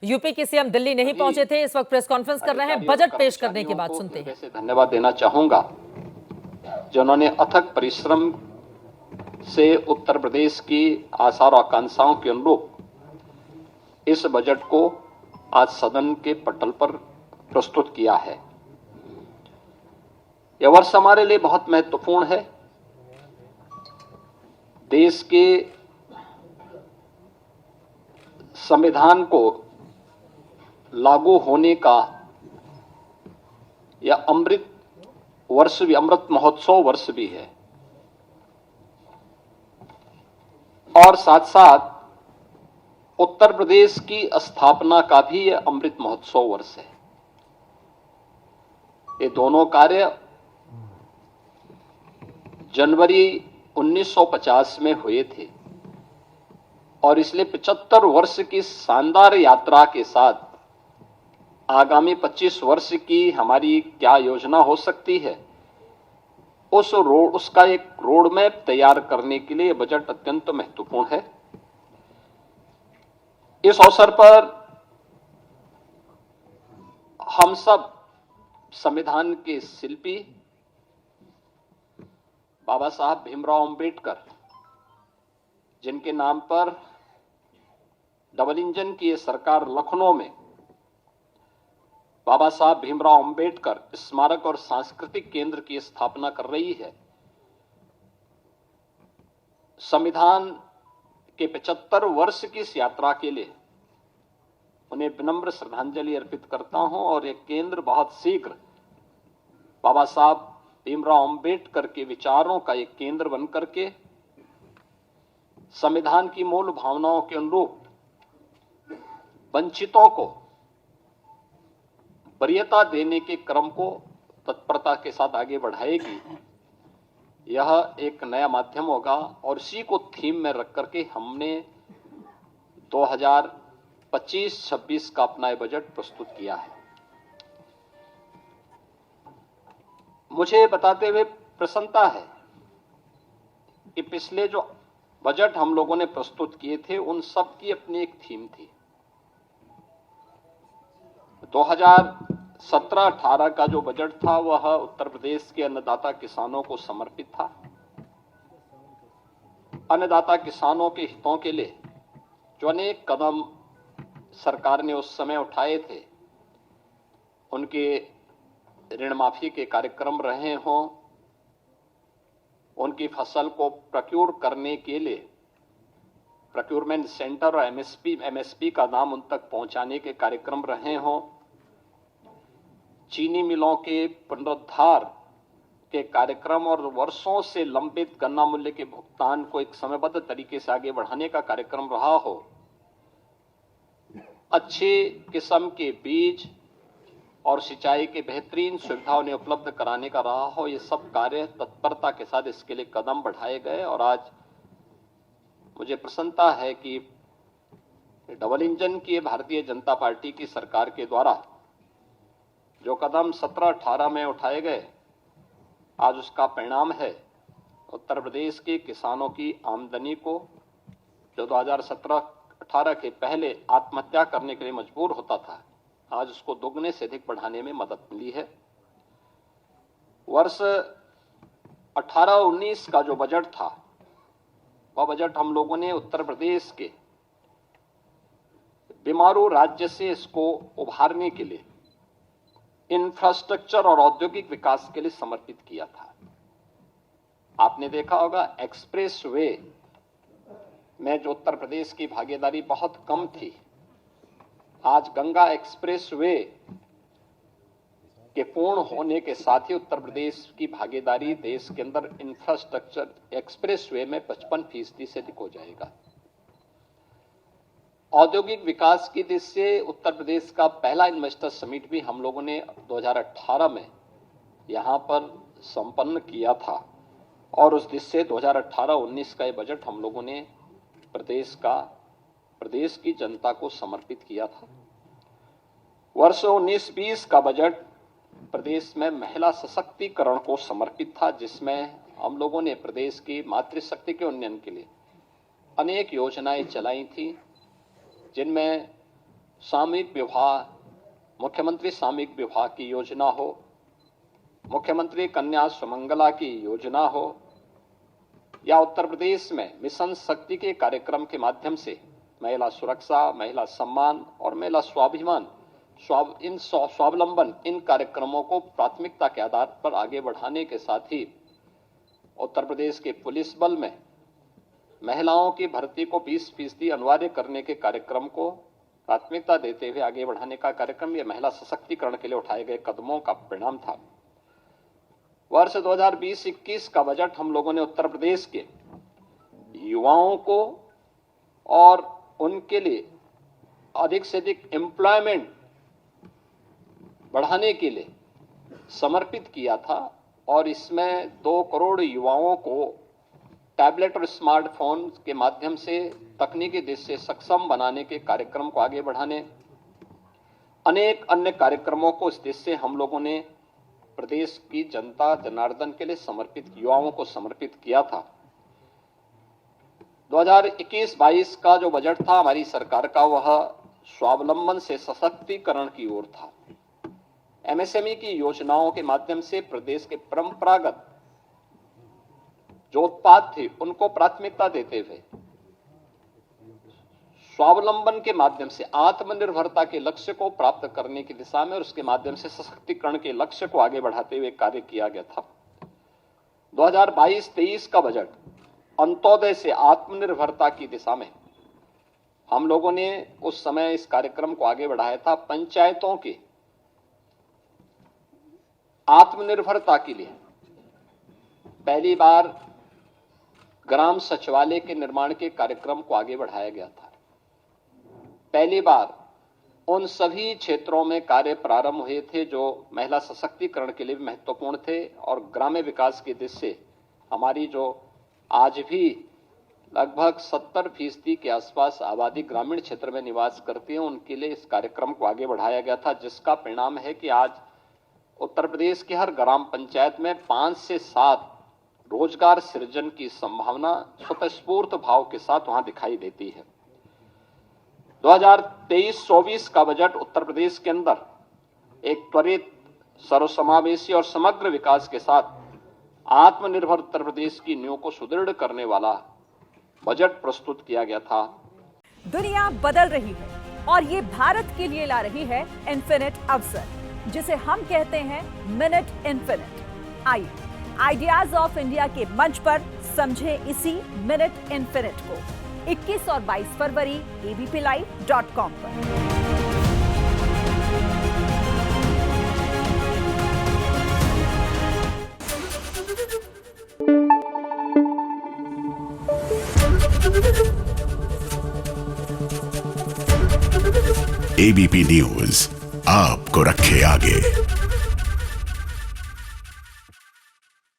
UP के CM Delhi नहीं पहुंचे थे, इस वक्त प्रेस कॉन्फ्रेंस कर रहे हैं। बजट पेश करने के बाद सुनते हैं। वैसे धन्यवाद देना चाहूंगा जिन्होंने अथक परिश्रम से उत्तर प्रदेश की आशा और आकांक्षाओं के अनुरूप इस बजट को आज सदन के पटल पर प्रस्तुत किया है। यह वर्ष हमारे लिए बहुत महत्वपूर्ण है। देश के संविधान को लागू होने का यह अमृत महोत्सव वर्ष भी है और साथ साथ उत्तर प्रदेश की स्थापना का भी यह अमृत महोत्सव वर्ष है। ये दोनों कार्य जनवरी 1950 में हुए थे और इसलिए 75 वर्ष की शानदार यात्रा के साथ आगामी 25 वर्ष की हमारी क्या योजना हो सकती है, उसका एक रोड मैप तैयार करने के लिए बजट अत्यंत महत्वपूर्ण है। इस अवसर पर हम सब संविधान के शिल्पी बाबा साहब भीमराव अंबेडकर, जिनके नाम पर डबल इंजन की सरकार लखनऊ में बाबा साहब भीमराव अंबेडकर स्मारक और सांस्कृतिक केंद्र की स्थापना कर रही है, संविधान के 75 वर्ष की इस यात्रा के लिए उन्हें विनम्र श्रद्धांजलि अर्पित करता हूं और यह केंद्र बहुत शीघ्र बाबा साहब भीमराव अंबेडकर के विचारों का एक केंद्र बनकर के संविधान की मूल भावनाओं के अनुरूप वंचितों को वरीयता देने के क्रम को तत्परता के साथ आगे बढ़ाएगी। यह एक नया माध्यम होगा और इसी को थीम में रख करके हमने 2025-26 का अपना बजट प्रस्तुत किया है। मुझे बताते हुए प्रसन्नता है कि पिछले जो बजट हम लोगों ने प्रस्तुत किए थे उन सब की अपनी एक थीम थी। 2017-18 का जो बजट था वह उत्तर प्रदेश के अन्नदाता किसानों को समर्पित था। अन्नदाता किसानों के हितों के लिए जो अनेक कदम सरकार ने उस समय उठाए थे, उनके ऋण माफी के कार्यक्रम रहे हों, उनकी फसल को प्रोक्योर करने के लिए प्रोक्योरमेंट सेंटर और एमएसपी का दाम उन तक पहुंचाने के कार्यक्रम रहे हों, चीनी मिलों के पुनरुद्धार के कार्यक्रम और वर्षों से लंबित गन्ना मूल्य के भुगतान को एक समयबद्ध तरीके से आगे बढ़ाने का कार्यक्रम रहा हो, अच्छे किस्म के बीज और सिंचाई के बेहतरीन सुविधा उन्हें उपलब्ध कराने का रहा हो, ये सब कार्य तत्परता के साथ इसके लिए कदम बढ़ाए गए और आज मुझे प्रसन्नता है कि डबल इंजन की भारतीय जनता पार्टी की सरकार के द्वारा जो कदम 17-18 में उठाए गए, आज उसका परिणाम है उत्तर प्रदेश के किसानों की आमदनी को, जो 2017-18 के पहले आत्महत्या करने के लिए मजबूर होता था, आज उसको दोगुने से अधिक बढ़ाने में मदद मिली है। वर्ष 18-19 का जो बजट था वह बजट हम लोगों ने उत्तर प्रदेश के बीमारू राज्य से इसको उभारने के लिए इंफ्रास्ट्रक्चर और औद्योगिक विकास के लिए समर्पित किया था। आपने देखा होगा एक्सप्रेस वे में जो उत्तर प्रदेश की भागीदारी बहुत कम थी, आज गंगा एक्सप्रेस वे के पूर्ण होने के साथ ही उत्तर प्रदेश की भागीदारी देश के अंदर इंफ्रास्ट्रक्चर एक्सप्रेस वे में 55% से अधिक हो जाएगा। औद्योगिक विकास की दृष्टि से उत्तर प्रदेश का पहला इन्वेस्टर समिट भी हम लोगों ने 2018 में यहां पर संपन्न किया था और उस दृष्टि से 2018-19 का ये बजट हम लोगों ने प्रदेश की जनता को समर्पित किया था। वर्ष 19-20 का बजट प्रदेश में महिला सशक्तिकरण को समर्पित था, जिसमें हम लोगों ने प्रदेश की मातृशक्ति के उन्नयन के लिए अनेक योजनाएं चलाई थी, जिनमें सामूहिक विवाह, मुख्यमंत्री सामूहिक विवाह की योजना हो, मुख्यमंत्री कन्या सुमंगला की योजना हो, या उत्तर प्रदेश में मिशन शक्ति के कार्यक्रम के माध्यम से महिला सुरक्षा, महिला सम्मान और महिला स्वाभिमान, स्वावलंबन, इन कार्यक्रमों को प्राथमिकता के आधार पर आगे बढ़ाने के साथ ही उत्तर प्रदेश के पुलिस बल में महिलाओं की भर्ती को 20% अनिवार्य करने के कार्यक्रम को प्राथमिकता देते हुए आगे बढ़ाने का कार्यक्रम, यह महिला सशक्तिकरण के लिए उठाए गए कदमों का परिणाम था। वर्ष 2020-21 का बजट हम लोगों ने उत्तर प्रदेश के युवाओं को और उनके लिए अधिक से अधिक एम्प्लॉयमेंट बढ़ाने के लिए समर्पित किया था और इसमें 2 करोड़ युवाओं को टैबलेट और स्मार्टफोन के माध्यम से तकनीकी दृष्टि से सक्षम बनाने के कार्यक्रम को आगे बढ़ाने, अनेक अन्य कार्यक्रमों को इस दृष्टि से हम लोगों ने प्रदेश की जनता जनार्दन के लिए समर्पित, युवाओं को समर्पित किया था। 2021-22 का जो बजट था हमारी सरकार का, वह स्वावलंबन से सशक्तिकरण की ओर था। एमएसएमई की योजनाओं के माध्यम से प्रदेश के परंपरागत जो उत्पाद थे उनको प्राथमिकता देते हुए स्वावलंबन के माध्यम से आत्मनिर्भरता के लक्ष्य को प्राप्त करने की दिशा में और उसके माध्यम से सशक्तिकरण के लक्ष्य को आगे बढ़ाते हुए कार्य किया गया था। 2022-23 का बजट अंत्योदय से आत्मनिर्भरता की दिशा में हम लोगों ने उस समय इस कार्यक्रम को आगे बढ़ाया था। पंचायतों के आत्मनिर्भरता के लिए पहली बार ग्राम सचिवालय के निर्माण के कार्यक्रम को आगे बढ़ाया गया था। पहली बार उन सभी क्षेत्रों में कार्य प्रारंभ हुए थे जो महिला सशक्तिकरण के लिए भी महत्वपूर्ण थे और ग्राम्य विकास की दृष्टि से हमारी जो आज भी लगभग 70% के आसपास आबादी ग्रामीण क्षेत्र में निवास करती है, उनके लिए इस कार्यक्रम को आगे बढ़ाया गया था, जिसका परिणाम है कि आज उत्तर प्रदेश के हर ग्राम पंचायत में 5 से 7 रोजगार सृजन की संभावना स्वतःस्फूर्त भाव के साथ वहां दिखाई देती है। 2023-24 का बजट उत्तर प्रदेश के अंदर एक त्वरित, सर्वसमावेशी और समग्र विकास के साथ आत्मनिर्भर उत्तर प्रदेश की नींव को सुदृढ़ करने वाला बजट प्रस्तुत किया गया था। दुनिया बदल रही है और ये भारत के लिए ला रही है इन्फिनिट अवसर, जिसे हम कहते हैं मिनट इन्फिनिट। आइए आइडियाज ऑफ इंडिया के मंच पर समझे इसी मिनट इन्फिनिट को 21 और 22 फरवरी abplive.com पर। एबीपी न्यूज आपको रखे आगे।